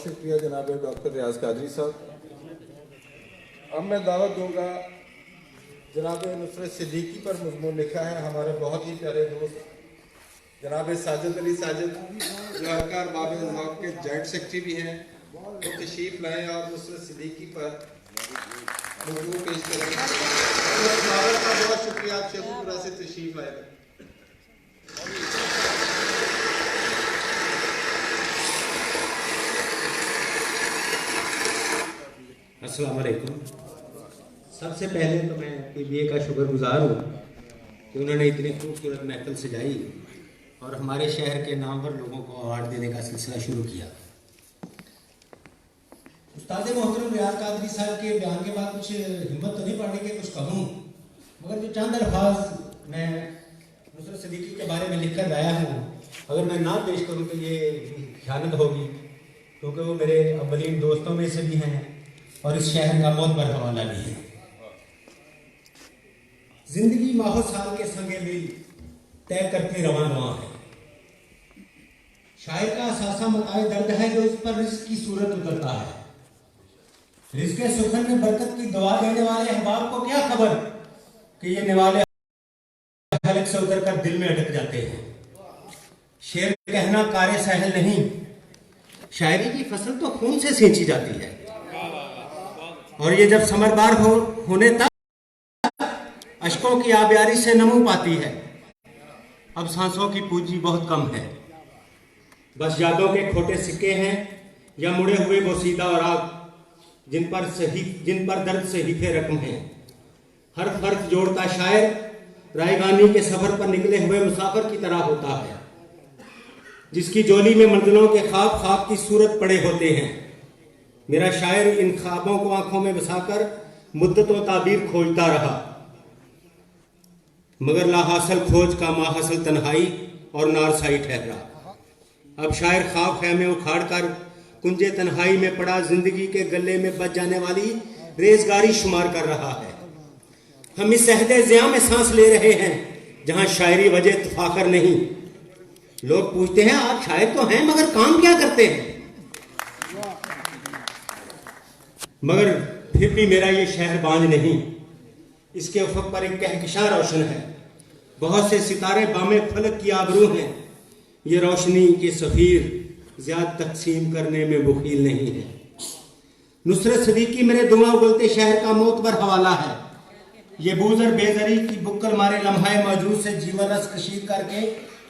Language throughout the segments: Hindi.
बहुत शुक्रिया जनाब डॉक्टर रियाज कादरी साहब। अब मैं दावत दूंगा जनाब नुसरत सिद्दीकी पर मजमून लिखा है हमारे बहुत ही प्यारे दोस्त जनाब साजिद अली साजिद, जो हरकार बाब ज़ौक़ के जॉइंट सेक्रेटरी भी हैं, वो तशरीफ लाएँ और नुसरत सिद्दीकी पर मजमून पेश करें। दावत का बहुत शुक्रिया, आप शेखुपुरा से तशरीफ लाए। अस्सलाम वालेकुम। सबसे पहले तो मैं PBA का शुक्रगुजार हूँ कि उन्होंने इतनी खूबसूरत महफिल सजाई और हमारे शहर के नामवर लोगों को अवार्ड देने का सिलसिला शुरू किया। उस्ताद मोहतरम रियाज कादरी साहब के बयान के बाद कुछ हिम्मत तो नहीं पड़ने के कुछ कहूँ, मगर जो चंद अल्फाज मैं नुसरत सिद्दीकी के बारे में लिख कर लाया हूँ, अगर मैं ना पेश करूँ तो ये ख़यानत होगी, क्योंकि वो मेरे अव्वलीन दोस्तों में से भी हैं और इस शहर का मोहब्बर हवाला भी है। जिंदगी माहो साल के संगे मिल तय करके रवां रवां है। शायर का असासा मताए दर्द है जो इस पर रिस्क की सूरत उतरता है। रिस्क के सुखन में बरकत की दुआ देने वाले अहबाब को क्या खबर कि ये निवाले हलक से उतर कर दिल में अटक जाते हैं। शेर कहना कारे सहल नहीं, शायरी की फसल तो खून से सींची जाती है और ये जब समरबार होने तक अश्कों की आबियारी से नमू पाती है। अब सांसों की पूंजी बहुत कम है, बस यादों के खोटे सिक्के हैं या मुड़े हुए बोसीदा और आग जिन पर दर्द से हिफे रकम हैं। हर फर्क जोड़ता शायर रायगानी के सफर पर निकले हुए मुसाफिर की तरह होता है, जिसकी जोली में मंजिलों के ख्वाब की सूरत पड़े होते हैं। मेरा शायर इन ख्वाबों को आंखों में बसाकर मुद्दतों ताबीर खोजता रहा, मगर लाहासिल खोज का माहासिल तन्हाई और नारसाई ठहरा। अब शायर ख्वाब खैमे उखाड़ कर कुंजे तन्हाई में पड़ा जिंदगी के गले में बच जाने वाली रेजगारी शुमार कर रहा है। हम इस सहदे ज़िया में सांस ले रहे हैं जहां शायरी वजह तफाखर नहीं। लोग पूछते हैं आप शायर तो हैं मगर काम क्या करते हैं, मगर फिर भी मेरा ये शहर बांझ नहीं। इसके उफक पर एक कहकशां रोशन है, बहुत से सितारे बामे फलक की आबरू हैं। ये रोशनी के सफीर ज्यादा तकसीम करने में बुखील नहीं है। नुसरत सिद्दीकी मेरे दुआ उगलते शहर का मोतबर हवाला है। ये बूजर बेजरी की बुक्कल मारे लम्हाए मौजूद से जीवन रस कशीद करके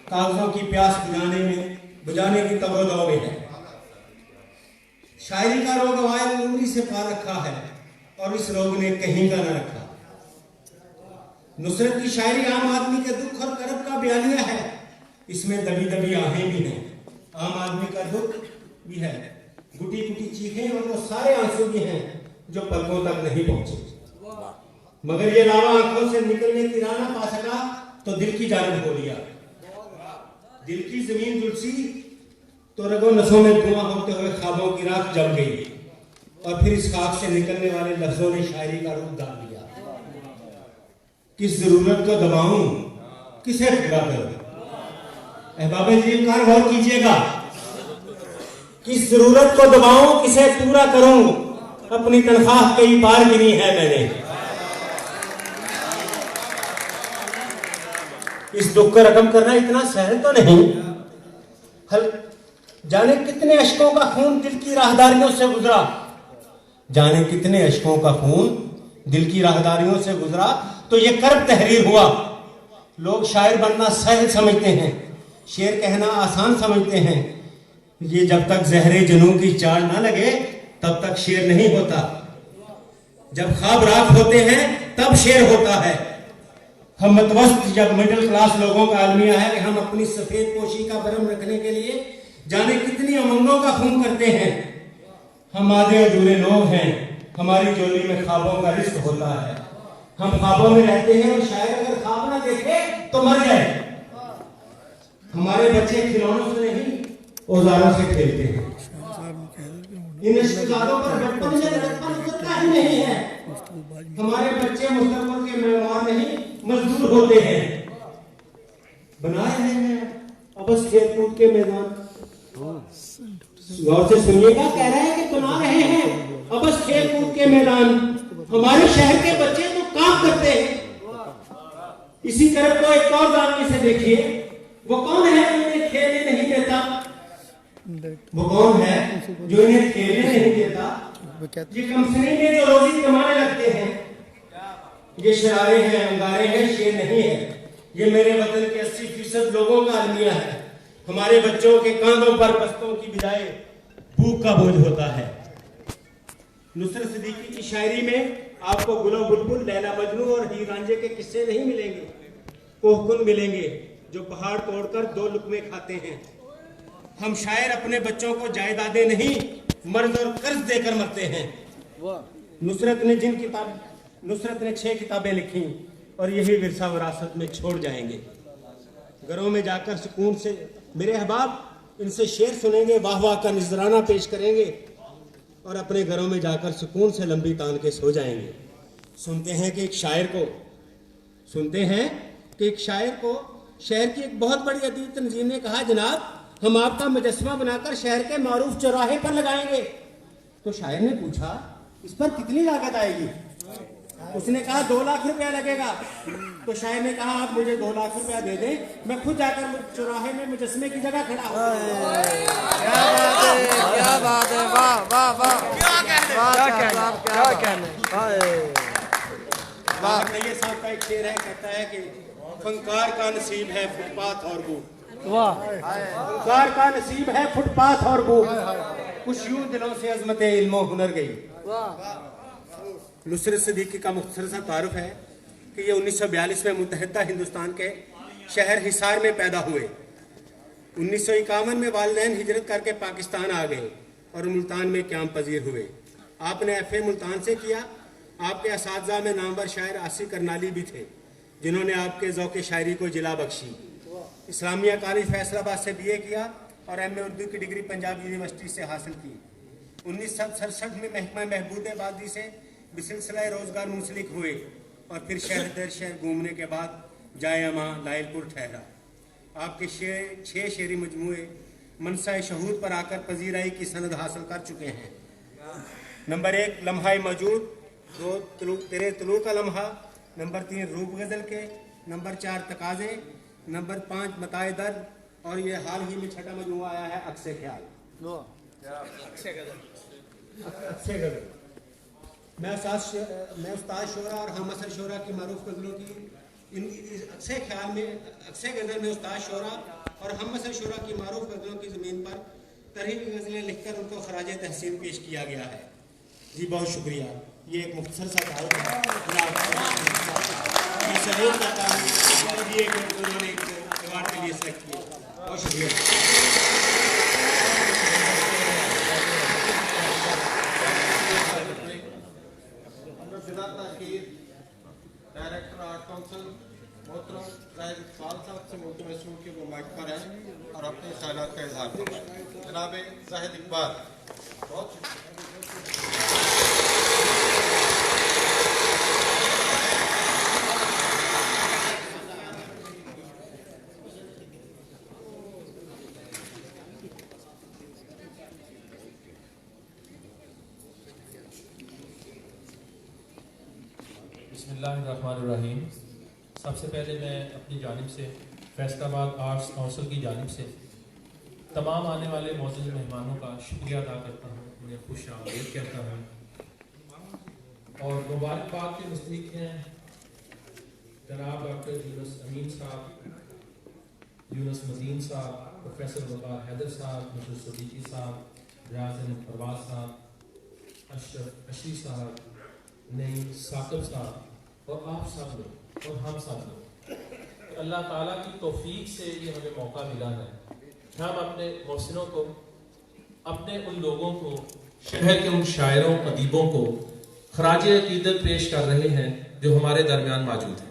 कागजों की प्यास बुझाने की तवज्जो में है। शायरी का रोग वायल उम्री से पा रखा है और इस रोग ने कहीं का न रखा। नुसरत की शायरी आम आदमी के दुख और करब का बयानिया है, इसमें दबी दबी आहें भी हैं। आम आदमी का दुख भी है, गुटी गुटी चीखें और वो सारे आंसू भी हैं जो पलकों तक नहीं पहुंचे। मगर ये लावा आंखों से निकलने की राह ना पा सका तो दिल की जानिब हो लिया। दिल की जमीन झुलसी तो रगो नसों में धुआं होते हुए ख्वाबों की राख जम गई और फिर इस ख्वाब से निकलने वाले लफ्जों ने शायरी का रूप डाल दिया। किस जरूरत को दबाऊं, किसे पूरा करूं? अहबाबे जी कार गौर कीजिएगा। किस जरूरत को दबाऊं, किसे पूरा करूं? अपनी तनख्वाह कई बार गिनी है मैंने। इस दुख को रकम करना इतना सहल तो नहीं। जाने कितने अश्कों का खून दिल की राहदारियों से गुजरा, जाने कितने अश्कों का खून दिल की राहदारियों से गुजरा तो ये कर्ब तहरीर हुआ। लोग शायर बनना सहल समझते हैं, शेर कहना आसान समझते हैं। ये जब तक जहरे जुनून की चाल ना लगे तब तक शेर नहीं होता। जब ख्वाब राख होते हैं तब शेर होता है। हम मतवस्त जब मिडिल क्लास लोगों का अलमिया है कि हम अपनी सफेद पोशी का भरम रखने के लिए जाने कितनी उमंगों का खून करते हैं। हम आधे अधूरे लोग हैं, हमारी जोली में ख्वाबों का रिस्क होता है। हम ख्वाबों में रहते हैं और शायद अगर ख्वाब ना देखे तो मर जाए। हमारे बच्चे खिलौनों से नहीं औजारों से खेलते हैं। इन रिश्तेदारों पर बचपन से लड़कपन उतरता ही नहीं है। हमारे बच्चे मुस्तकबिल के मेहमान नहीं मजदूर होते हैं। बनाए हैं अबस खेल कूद के मैदान, गौर से सुनिएगा, कह रहे हैं कि बना रहे हैं अबस खेल कूद के मैदान, हमारे शहर के बच्चे तो काम करते हैं। इसी तरह को एक और जानने से देखिए, वो कौन है जो इन्हें खेलने नहीं देता? वो कौन है जो इन्हें खेलने नहीं देता? ये कंपनी में जो रोजी कमाने लगते हैं, ये शरारे हैं, अंगारे हैं, शेर नहीं है। ये मेरे वतन के 80% लोगों का अलमिया है। हमारे बच्चों के कांधों पर बस्तों की बजाय भूख का बोझ होता है। नुसरत सिद्दीकी की शायरी में आपको गुलो बुलबुल, लैला मजनू और हीर रांझे के किस्से नहीं मिलेंगे, कोहकुन मिलेंगे जो पहाड़ तोड़कर 2 लुकमे खाते हैं। हम शायर अपने बच्चों को जायदादें नहीं, मर्द और कर्ज देकर मरते हैं। नुसरत ने 6 किताबें लिखी और यही विरसा विरासत में छोड़ जाएंगे। घरों में जाकर सुकून से मेरे अहबाब इनसे शेर सुनेंगे, वाह वाह का नजराना पेश करेंगे और अपने घरों में जाकर सुकून से लंबी तान के सो जाएंगे। सुनते हैं कि एक शायर को शहर की एक बहुत बड़ी अदीब तंजीम ने कहा, जनाब हम आपका मुजस्समा बनाकर शहर के मारूफ चौराहे पर लगाएंगे। तो शायर ने पूछा, इस पर कितनी लागत आएगी? उसने कहा 2 लाख रुपया लगेगा। तो शायर ने कहा, आप मुझे 2 लाख रुपया दे दें, मैं खुद जाकर चौराहे में मुजस्समे की जगह खड़ा हूँ। क्या बात है, वाह वाह वाह, क्या कहने। ये साहब का एक शेर है, कहता है कि फनकार का नसीब है फुटपाथ और बू, फनकार का नसीब है फुटपाथ और बू, कुछ यूं दिलों से अजमत इल्म और हुनर गई। नुसरत सिद्दीकी का मुख्तसर सा तारुफ है कि ये 1942 में मुत्तहिदा हिंदुस्तान के शहर हिसार में पैदा हुए। 1951 में वालिदैन हिजरत करके पाकिस्तान आ गए और मुल्तान में क़याम पजीर हुए। आपने FA मुल्तान से किया। आपके असातिज़ा में नामवर शायर आसिफ करनाली भी थे, जिन्होंने आपके ज़ौक़े शायरी को जिला बख्शी। इस्लामिया कॉलेज फैसलाबाद से BA किया और MA उर्दू की डिग्री पंजाब यूनिवर्सिटी से हासिल की। 1967 में महकमा महबूबाबादी से बिसिलसिला रोजगार मुंसलिक हुए और फिर शहर दर शहर घूमने के बाद जायमा लाइलपुर ठहरा। आपके 6 शेरी मजमूए मनसा शहूद पर आकर पजीराई की सनद हासिल कर चुके हैं। नंबर 1 लम्हा मौजूद, 2 तेरे तुलू का लम्हा, नंबर 3 रूप गजल के, नंबर 4 तकाजे, नंबर 5 मताए दर्द और ये हाल ही में 6ठा मजमूआ आया है अक्से ख्याल। मैं उस्ताद शोरा और हम असर शोरा की मारूफ गजलों की अक्से ख्याल में अक्से गजल में उस्ताद शोरा और हम असर शोरा की मारूफ गजलों की ज़मीन पर तरहीब गजलें लिखकर उनको खराज तहसीन पेश किया गया है। जी बहुत शुक्रिया। ये एक मुख्तसर सा तारुफ है, मैं सैल्यूट करता हूँ ये उन्होंने अवार्ड के लिए सेलेक्ट किया। बहुत शुक्रिया। डायरेक्टर आर्ट काउंसिल मोहतरम जाहिद इकबाल साहब से मोटिवेशन के वो माइक पर हैं और अपने ख्यालात का इजहार करें। जनाब जाहिद इकबाल। बहुत बिस्मिल्लाहिर्रहमानिर्रहीम। सबसे पहले मैं अपनी जानिब से फैसलाबाद आर्ट्स काउंसिल की जानिब से तमाम आने वाले मौजूद मेहमानों का शुक्रिया अदा करता हूँ, उन्हें खुश आमदीद कहता हूँ और मुबारकबाद के मुस्तहिक हैं जनाब डॉक्टर यूनुस अमीन साहब, यूनुस मजीन साहब, प्रोफेसर वकार हैदर साहब, नुसरत सिद्दीकी साहब, रियाज परवाज साहब, अशरफ अशी साहब, नईम साकिब साहब और आप सब लोग और हम सब लोग। अल्लाह ताला की तौफीक से ये हमें मौका मिला है, हम अपने मोहसिनों को, अपने उन लोगों को, शहर के उन शायरों अदीबों को खराज अकीदत पेश कर रहे हैं जो हमारे दरमियान मौजूद हैं।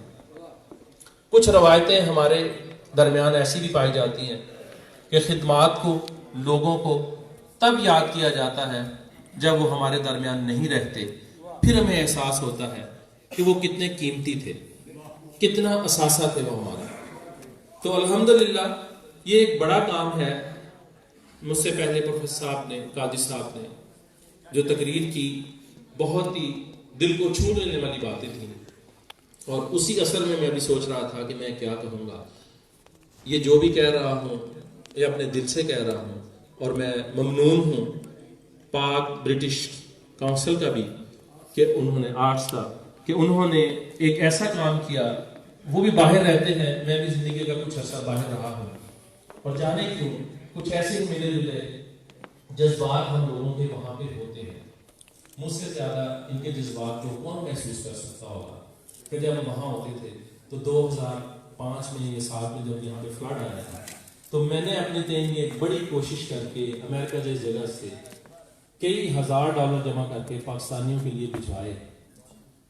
कुछ रवायतें हमारे दरमियान ऐसी भी पाई जाती हैं कि खिदमात को, लोगों को तब याद किया जाता है जब वो हमारे दरमियान नहीं रहते, फिर हमें एहसास होता है कि वो कितने कीमती थे, कितना असासा थे वो हमारा। तो अल्हम्दुलिल्लाह ये एक बड़ा काम है मुझसे पहले प्रोफेसर साहब ने, काजी साहब ने जो तकरीर की, बहुत ही दिल को छू लेने वाली बातें थी, और उसी असर में मैं भी सोच रहा था कि मैं क्या कहूँगा। ये जो भी कह रहा हूँ ये अपने दिल से कह रहा हूँ, और मैं ममनून हूँ पाक ब्रिटिश काउंसिल का भी कि उन्होंने, आर्ट्स का, कि उन्होंने एक ऐसा काम किया। वो भी बाहर रहते हैं, मैं भी जिंदगी का कुछ अर्सा बाहर रहा हूँ, और जाने क्यों कुछ ऐसे मिले जुले जज्बात हम लोगों के वहाँ पे होते हैं। मुझसे ज़्यादा इनके जज्बात को कौन महसूस कर सकता होगा कि जब हम वहाँ होते थे तो 2005 में, ये साल में जब यहाँ पे फ्लड आया था, तो मैंने अपने तेन में एक बड़ी कोशिश करके अमेरिका जैसी जगह से कई $1000 जमा करके पाकिस्तानियों के लिए भिजवाए।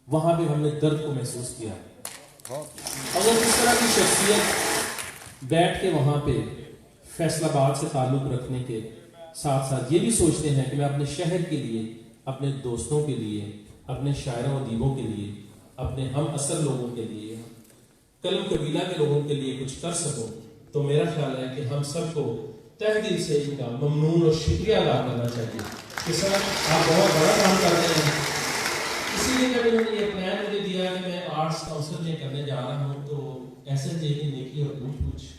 वहाँ पे हमने दर्द को महसूस किया। अगर इस तरह की शख्सियत बैठ के वहाँ पे फैसलाबाद से ताल्लुक़ रखने के साथ साथ ये भी सोचते हैं कि मैं अपने शहर के लिए, अपने दोस्तों के लिए, अपने शायरों और अदीबों के लिए, अपने हम असर लोगों के लिए, कलम कबीला के लोगों के लिए कुछ कर सकूं, तो मेरा ख्याल है कि हम सबको तहे दिल से इनका ममनून और शुक्रिया अदा करना चाहिए कि सर आप बहुत बड़ा काम करते हैं। इसीलिए जब इन्होंने ये प्लान मुझे दिया कि मैं आर्ट्स काउंसिल में करने जा रहा हूँ, तो ऐसे देखिए नेकी और पूछ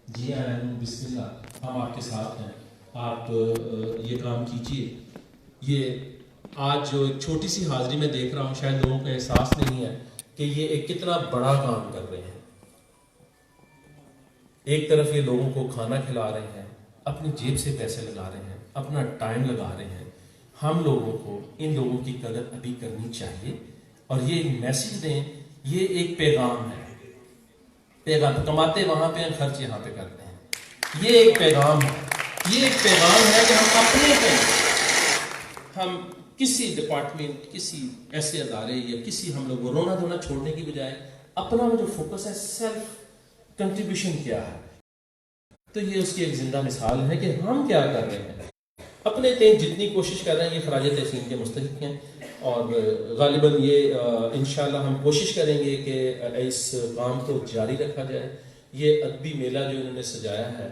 जी आया हूँ, बिस्मिल्लाह, हम आपके साथ हैं, आप ये काम कीजिए। ये आज जो एक छोटी सी हाजिरी में देख रहा हूँ, शायद लोगों को एहसास नहीं है कि ये एक कितना बड़ा काम कर रहे हैं। एक तरफ ये लोगों को खाना खिला रहे हैं, अपनी जेब से पैसे लगा रहे हैं, अपना टाइम लगा रहे हैं। हम लोगों को इन लोगों की कदर अभी करनी चाहिए और ये मैसेज दें। ये एक पैगाम है, पैगाम कमाते वहां पे हैं, खर्च यहाँ पे करते हैं। ये एक पैगाम है, ये एक पैगाम है कि हम अपने पे, हम किसी डिपार्टमेंट, किसी ऐसे अदारे या किसी हम लोग को रोना धोना छोड़ने की बजाय अपना वो जो फोकस है, सेल्फ कंट्रीब्यूशन क्या है, तो ये उसकी एक जिंदा मिसाल है कि हम क्या कर रहे हैं। अपने तेज जितनी कोशिश कर रहे हैं, ये खराज तहसीन के मुस्तहिक हैं, और गालिबन ये इंशाल्लाह हम कोशिश करेंगे कि इस काम को जारी रखा जाए। ये अदबी मेला जो इन्होंने सजाया है,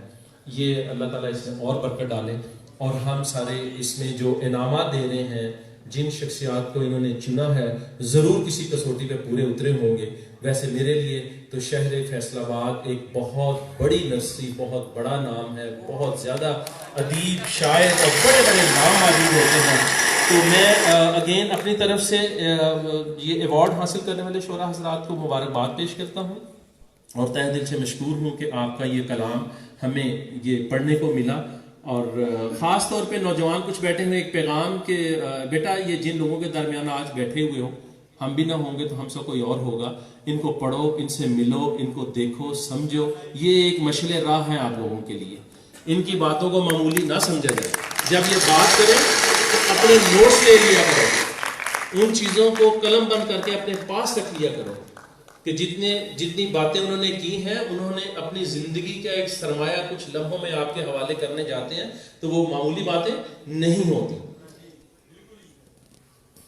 ये अल्लाह ताला इसमें और बरकत डाले, और हम सारे इसमें जो इनामात दे रहे हैं, जिन शख्सियात को इन्होंने चुना है, ज़रूर किसी कसौटी पे पूरे उतरे होंगे। वैसे मेरे लिए तो शहर फैसलाबाद एक बहुत बड़ी नर्सरी, बहुत बड़ा नाम है, बहुत ज़्यादा अदीब, शायर और बड़े बड़े नाम मौजूद होते हैं। तो मैं अगेन अपनी तरफ से ये अवार्ड हासिल करने वाले शोरा हज़रात को मुबारकबाद पेश करता हूँ, और तहे दिल से मशकूर हूँ कि आपका ये कलाम हमें ये पढ़ने को मिला। और ख़ास तौर पे नौजवान कुछ बैठे हुए एक पैगाम के, बेटा ये जिन लोगों के दरमियान आज बैठे हुए हो, हम भी ना होंगे तो हमसे कोई और होगा, इनको पढ़ो, इनसे मिलो, इनको देखो, समझो। ये एक मशले राह है आप लोगों के लिए। इनकी बातों को मामूली ना समझा जाए। जब ये बात करें तो अपने नोट्स ले लिया करो, उन चीज़ों को कलम बंद करके अपने पास रख लिया करो कि जितनी बातें उन्होंने की हैं, उन्होंने अपनी जिंदगी का एक सरमाया कुछ लम्हों में आपके हवाले करने जाते हैं, तो वो मामूली बातें नहीं होती।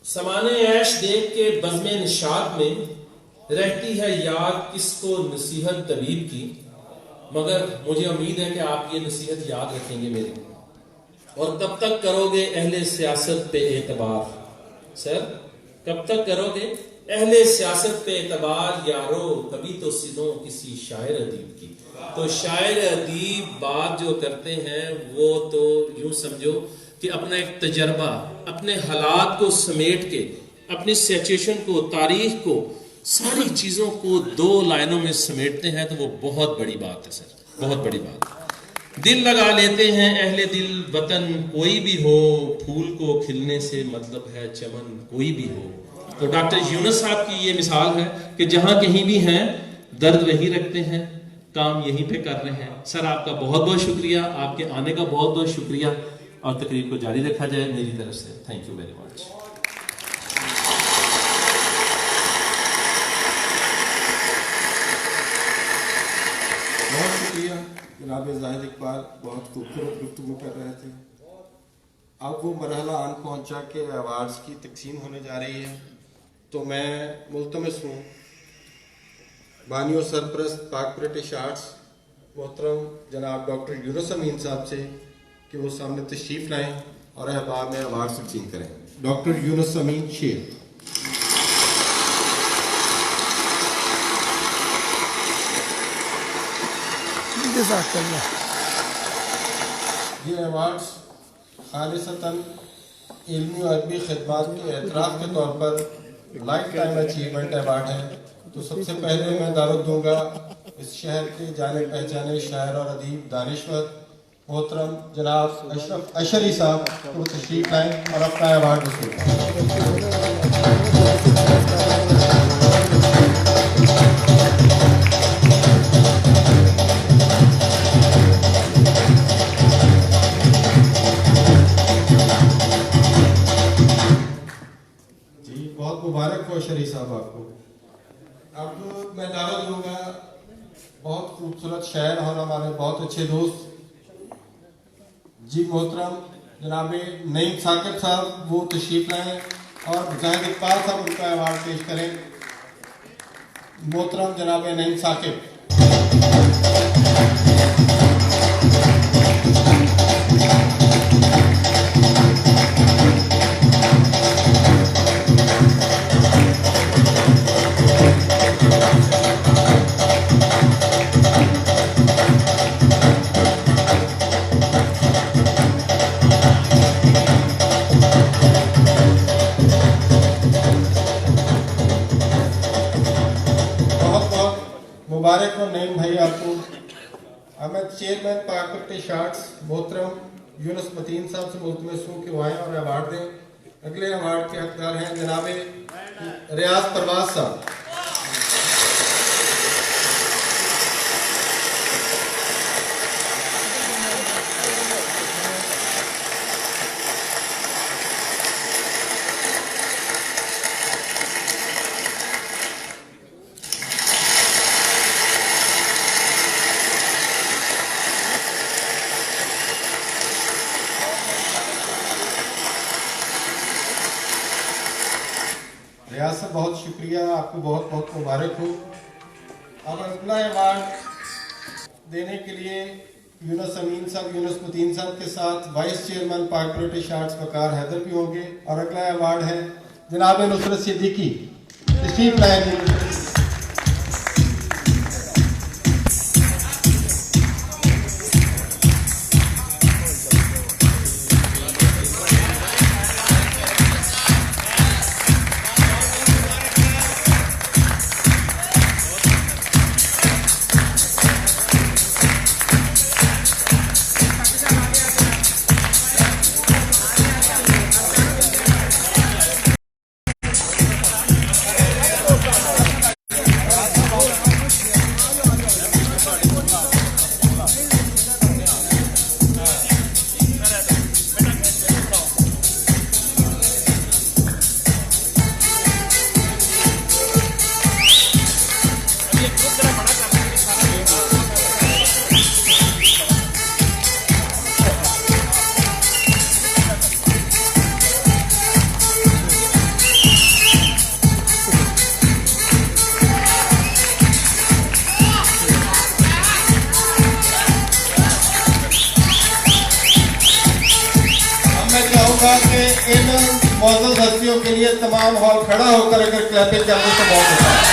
समाने ऐश देख के बज़्मे निशात में रहती है याद किसको नसीहत तबीब की, मगर मुझे उम्मीद है कि आप ये नसीहत याद रखेंगे मेरी। और कब तक करोगे अहले सियासत पे एतबार, सर कब तक करोगे अहले सियासत पे एतबार यारो, कभी तो सिनो किसी शायर अदीब की। तो शायर अदीब बात जो करते हैं वो तो यूं समझो कि अपना एक तजर्बा, अपने हालात को समेट के, अपनी सिचुएशन को, तारीख को, सारी चीज़ों को 2 लाइनों में समेटते हैं, तो वो बहुत बड़ी बात है सर, बहुत बड़ी बात। दिल लगा लेते हैं अहले दिल वतन कोई भी हो, फूल को खिलने से मतलब है चमन कोई भी हो। तो डॉक्टर यूनुस साहब की ये मिसाल है कि जहां कहीं भी हैं दर्द वहीं रखते हैं, काम यहीं पे कर रहे हैं। सर आपका बहुत बहुत शुक्रिया, आपके आने का बहुत बहुत शुक्रिया, और तकरीर को जारी रखा जाए मेरी तरफ से। Thank you very much. बहुत शुक्रिया जनाब जाहिद इकबाल, बहुत खूबसूरत गुफ्तगू कर रहे थे। अब वो मरहला आन पहुंचा के अवार्ड्स की तकसीम होने जा रही है, तो मैं मुल्तमस हूँ बानियों सरप्रस्त पाक ब्रिटिश आर्ट्स मोहतरम जनाब डॉक्टर यूनुस अमीन साहब से कि वो सामने तशरीफ लाएं और अहबाब में अवार्ड तकसीम करें। डॉक्टर यूनुस अमीन शेर। ये अवार्ड्स खालिसतन इल्मी और अदबी खिदमात के एतराफ़ के तौर पर लाइफ टाइम अचीवमेंट अवार्ड है। तो सबसे पहले मैं दावत दूंगा इस शहर के जाने पहचाने शायर और अदीब दानिश्वर मोहतरम जनाब अशरफ अशरी साहब को तशरीफ लाएं और अपना अवार्ड वसूल करें। बहुत मुबारक हो शरी साहब आपको। अब मैं दावत दूंगा बहुत खूबसूरत शायर और हमारे बहुत अच्छे दोस्त जी मोहतरम जनाब नईम साकिब साहब, वो तशरीफ लाएं और मुजाहिद इकबाल साहब उनका अवार्ड पेश करें। मोहतरम जनाब नईम साकिब। मुबारक हो नईम भाई आपको। अब मैं चेयरमैन पाकपट्टी शार्ट्स मोहतरम यूनुस मतीन साहब से मुल्तमस हूँ कि वो आएँ और अवार्ड दें। अगले अवार्ड के हकदार हैं जनाब रियाज परवाज साहब। रियाज साहब बहुत शुक्रिया, आपको बहुत बहुत मुबारक हो। अब अगला अवार्ड देने के लिए यूनुस अमीन साहब यूनुस मतीन साहब के साथ वाइस चेयरमैन पाक प्रोटी शार्ट्स वकार हैदर भी होंगे। और अगला अवार्ड है जनाब नुसरत सिद्दीकी। तशरीफ लाएं। इन मौजूद हस्तियों के लिए तमाम हॉल खड़ा होकर अगर क्लैपिंग कर दे तो बहुत होता है।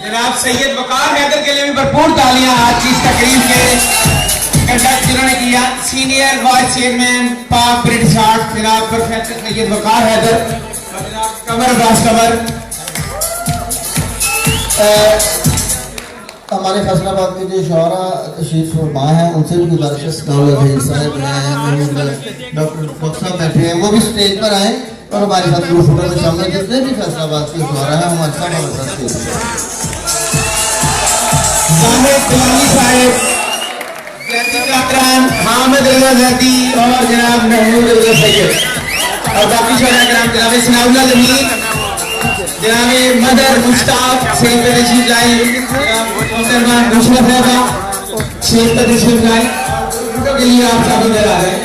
जनाब सैयद वकार हैदर के लिए भी भरपूर तालियां आज की इस तकरीब के कंडक्ट जिन्होंने किया। सीनियर वाइस चेयरमैन पाक ब्रिटिश आर्ट जनाब प्रोफेसर सैयद वकार हैदर और जनाब कमर अब्बास कमर। हमारे फैसलाबाद के जो शौरा तशरीफ फरमा हैं उनसे भी गुजारिश डॉक्टर साहब बैठे हैं वो भी स्टेज पर आए और हमारे साथ ग्रुप फोटो में शामिल। जितने भी फैसलाबाद के शौरा हैं हमारे साथ हामिद रजा ज़ैदी और जनाब महमूद रजा सैयद और बाकी शौरा कराम जनाब सनाउल्लाह ज़मीन जनाबे मदर मुश्ताक स्टेज पे तशरीफ लाए, मोहतरमा नुसरत साहबा स्टेज पे तशरीफ लाए, फोटो के लिए आप सब इधर आ गए।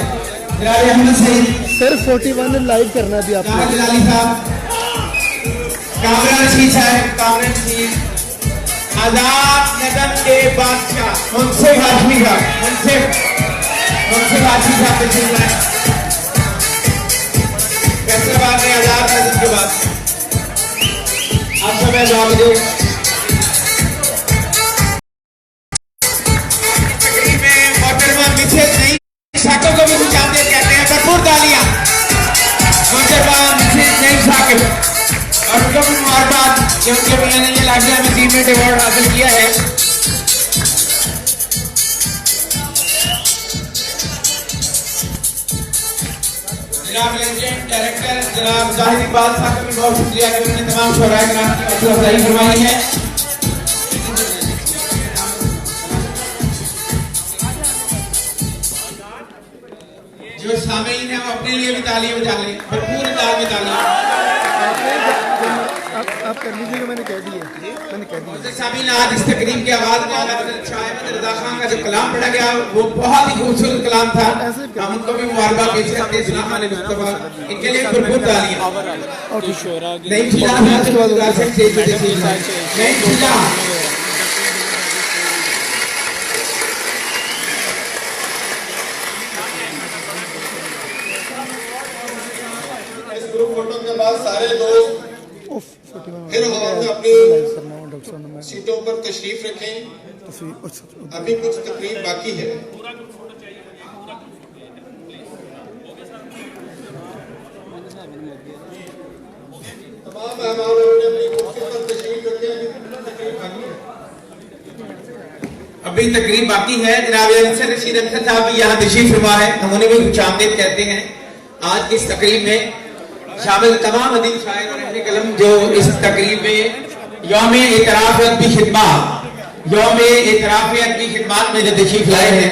जनाबे अहमद सईद सर 41 लाइव करना भी आपको। दावत जलाली साहब, कामरान रशीद साहब, कामरान रशीद, आजाद नगर के बादशाह मुंसिफ हाशमी साहब, मुंसिफ हाशमी साहब तशरीफ लाए। फैसलाबाद में आजाद नगर के बाद आप सब जवाब दो। तकरीब में मोहतरमा मिसेज नहीं साकिब को भी कुछ आते कहते हैं, भरपूर तालियां मोहतरमा मिसेज नहीं साकिब, और उनको भी मुबारकबाद कि उनके मियां ने ये लाइफटाइम अचीवमेंट अवार्ड हासिल किया है। जनाब लेजेंड डायरेक्टर जनाब जाहिद इकबाल साहब का भी बहुत शुक्रिया कि उन्होंने तमाम शोराए कराम की हौसला अफजाई फरमाई है। जो सामीन है वो अपने लिए भी तालियां बजा लें, भरपूर अंदाज में तालियां। आप कर लीजिएगा, मैंने कह दिया। सामीन आज इस तकरीब के आगाज में शायर रज़ा खान का जो कलाम पढ़ा गया वो बहुत ही खूबसूरत कलाम था। हम उनको भी मुबारकबाद पेश करते हैं। सुना माने मुस्तफा, इनके लिए भरपूर तालियां। नहीं खिला नहीं खिला इस ग्रुप फोटो के बाद सारे दोस्त फिर हॉल में अपनी सीटों पर तशरीफ रखें। अभी कुछ तकरीब बाकी है। तमाम मेहमानों ने अपनी कुर्सी पर तशरीफ रखें। अभी तकरीब बाकी है। जनाब अनसर रशीद अनसर साहब भी यहाँ तशरीफ फरमा है, हम उन्हें भी खुशामदीद कहते हैं। आज इस तकरीब में शामिल तमाम अदीब शायर और अहले कलम जो इस तकरीब में यौम-ए-इतराफ़ अदबी खिदमत में जो तशरीफ लाए हैं,